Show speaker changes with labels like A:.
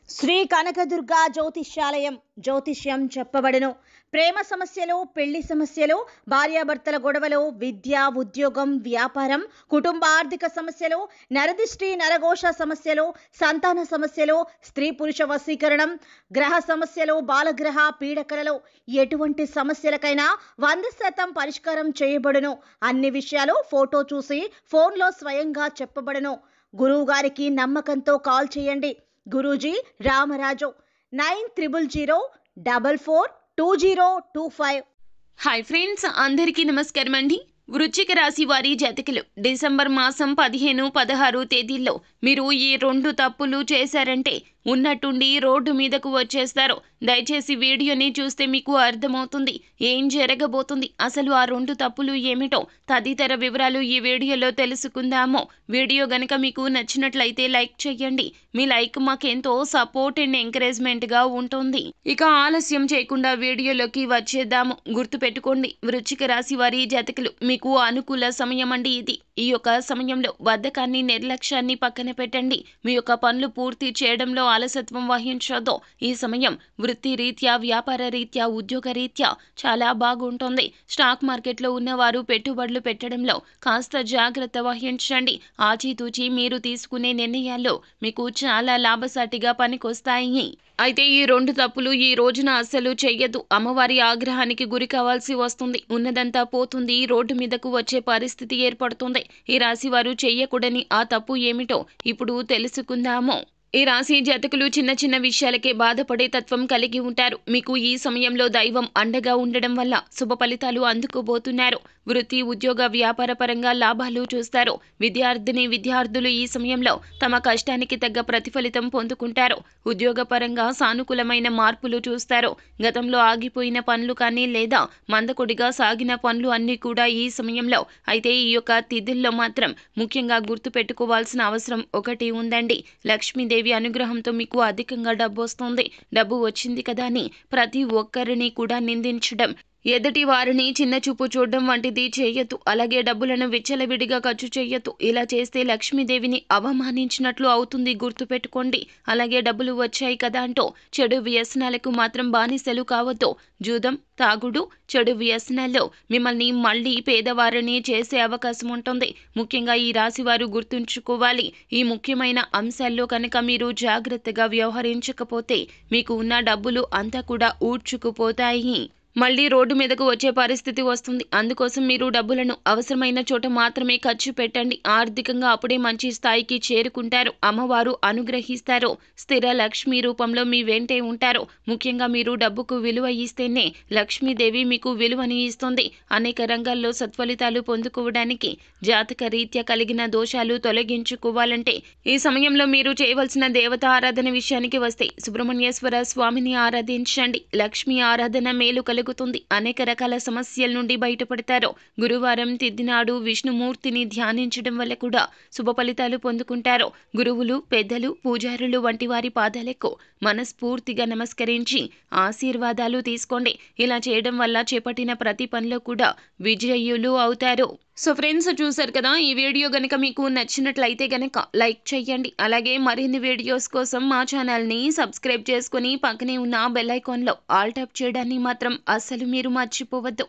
A: శ్రీ కనకదుర్గ జ్యోతిష్యాలయం జ్యోతిష్యం చెప్పబడును. ప్రేమ సమస్యలు, పెళ్లి సమస్యలు, భార్యాభర్తల గొడవలు, విద్య, ఉద్యోగం, వ్యాపారం, కుటుంబ ఆర్థిక సమస్యలు, నరదిష్టి, నరఘోష సమస్యలు, సంతాన సమస్యలు, స్త్రీ పురుష వశీకరణం, గ్రహ సమస్యలు, బాలగ్రహ పీడకలలు, ఎటువంటి సమస్యలకైనా 100% పరిష్కారం చేయబడును. అన్ని విషయాలు ఫోటో చూసి ఫోన్లో స్వయంగా చెప్పబడును. గురువు గారికి నమ్మకంతో కాల్ చేయండి. గురూజీ రామరాజు 9300442025.
B: హాయ్ ఫ్రెండ్స్, అందరికీ నమస్కారం అండి. వృశ్చిక రాశి వారి జాతకులు డిసెంబర్ మాసం 15, 16 తేదీల్లో మీరు ఈ 2 తప్పులు చేశారంటే ఉన్నట్టుండి రోడ్డు మీదకు వచ్చేస్తారు. దయచేసి వీడియోని చూస్తే మీకు అర్థమవుతుంది ఏం జరగబోతుంది, అసలు ఆ 2 తప్పులు ఏమిటో తదితర వివరాలు ఈ వీడియోలో తెలుసుకుందాము. వీడియో గనక మీకు నచ్చినట్లయితే లైక్ చేయండి. మీ లైక్ మాకెంతో సపోర్ట్ అండ్ ఎంకరేజ్మెంట్గా ఉంటుంది. ఇక ఆలస్యం చేయకుండా వీడియోలోకి వచ్చేద్దాము. గుర్తుపెట్టుకోండి, వృశ్చిక రాశి వారి జాతకులు మీకు అనుకూల సమయం అండి ఇది. ఈ యొక్క సమయంలో బద్ధకాన్ని, నిర్లక్ష్యాన్ని పక్కన పెట్టండి. మీ యొక్క పనులు పూర్తి చేయడంలో అలసత్వం వహించొద్దు. ఈ సమయం వృత్తి రీత్యా, వ్యాపార రీత్యా, ఉద్యోగ రీత్యా చాలా బాగుంటుంది. స్టాక్ మార్కెట్లో ఉన్నవారు పెట్టుబడులు పెట్టడంలో కాస్త జాగ్రత్త వహించండి. ఆచితూచి మీరు తీసుకునే నిర్ణయాల్లో మీకు చాలా లాభసాటిగా పనికొస్తాయి. అయితే ఈ 2 తప్పులు ఈ రోజున అస్సలు చెయ్యదు. అమ్మవారి ఆగ్రహానికి గురి కావాల్సి వస్తుంది. ఉన్నదంతా పోతుంది. రోడ్డు మీదకు వచ్చే పరిస్థితి ఏర్పడుతుంది. ఈ రాశి వారు చెయ్యకూడని ఆ తప్పు ఏమిటో ఇప్పుడు తెలుసుకుందాము. ఈ రాశి జాతకులు చిన్న చిన్న విషయాలకే బాధపడే తత్వం కలిగి ఉంటారు. మీకు ఈ సమయంలో దైవం అండగా ఉండడం వల్ల శుభ ఫలితాలు అందుకోబోతున్నారు. వృత్తి, ఉద్యోగ, వ్యాపార పరంగా లాభాలు చూస్తారు. విద్యార్థులు ఈ సమయంలో తమ కష్టానికి తగ్గ ప్రతిఫలితం పొందుకుంటారు. ఉద్యోగ పరంగా సానుకూలమైన మార్పులు చూస్తారు. గతంలో ఆగిపోయిన పనులు కానీ లేదా మందకొడిగా సాగిన పనులు అన్నీ కూడా ఈ సమయంలో, అయితే ఈ యొక్క తిథుల్లో మాత్రం ముఖ్యంగా గుర్తు పెట్టుకోవాల్సిన అవసరం ఒకటి ఉందండి. లక్ష్మీదేవి అనుగ్రహంతో మీకు అధికంగా డబ్బు వస్తుంది. డబ్బు వచ్చింది కదా అని ప్రతి ఒక్కరిని కూడా నిందించడం, ఎదుటి వారిని చిన్న చూపు చూడడం వంటిది చేయొద్దు. అలాగే డబ్బులను విచ్చలవిడిగా ఖర్చు చేయొద్దు. ఇలా చేస్తే లక్ష్మీదేవిని అవమానించినట్లు అవుతుంది, గుర్తుపెట్టుకోండి. అలాగే డబ్బులు వచ్చాయి కదా అంటూ చెడు వ్యసనాలకు మాత్రం బానిసలు కావద్దు. జూదం, తాగుడు, చెడు వ్యసనాల్లో మిమ్మల్ని మళ్ళీ పేదవారిని చేసే అవకాశం ఉంటుంది. ముఖ్యంగా ఈ రాశి వారు గుర్తుంచుకోవాలి. ఈ ముఖ్యమైన అంశాల్లో కనుక మీరు జాగ్రత్తగా వ్యవహరించకపోతే మీకు ఉన్న డబ్బులు అంతా కూడా ఊడ్చుకుపోతాయి. మళ్ళీ రోడ్డు మీదకు వచ్చే పరిస్థితి వస్తుంది. అందుకోసం మీరు డబ్బులను అవసరమైన చోట మాత్రమే ఖర్చు పెట్టండి. ఆర్థికంగా అప్పుడే మంచి స్థాయికి చేరుకుంటారు. అమ్మవారు అనుగ్రహిస్తారు. స్థిర లక్ష్మీ రూపంలో మీ వెంటే ఉంటారు. ముఖ్యంగా మీరు డబ్బుకు విలువ ఇస్తేనే లక్ష్మీదేవి మీకు విలువని ఇస్తుంది. అనేక రంగాల్లో సత్ఫలితాలు పొందుకోవడానికి జాతక రీత్యా కలిగిన దోషాలు తొలగించుకోవాలంటే ఈ సమయంలో మీరు చేయవలసిన దేవత ఆరాధన విషయానికి వస్తే సుబ్రహ్మణ్యేశ్వర స్వామిని ఆరాధించండి. లక్ష్మీ ఆరాధన మేలు కలుగుతుంది. అనేక రకాల సమస్యల నుండి బయటపడతారు. గురువారం తిథినాడు విష్ణుమూర్తిని ధ్యానించడం వల్ల కూడా శుభ ఫలితాలు పొందుకుంటారు. గురువులు, పెద్దలు, పూజారులు వంటి వారి పాదాలకు మనస్ఫూర్తిగా నమస్కరించి ఆశీర్వాదాలు తీసుకోండి. ఇలా చేయడం వల్ల చేపట్టిన ప్రతి పనిలో కూడా విజయులు అవుతారు. సో ఫ్రెండ్స్, చూసారు కదా, ఈ వీడియో గనక మీకు నచ్చినట్లయితే గనక లైక్ చేయండి. అలాగే మరిన్ని వీడియోస్ కోసం మా ఛానల్ని సబ్స్క్రైబ్ చేసుకుని పక్కనే ఉన్న బెల్ ఐకాన్లో ఆల్ ట్యాప్ చేయడాన్ని మాత్రం అస్సలు మీరు మర్చిపోవద్దు.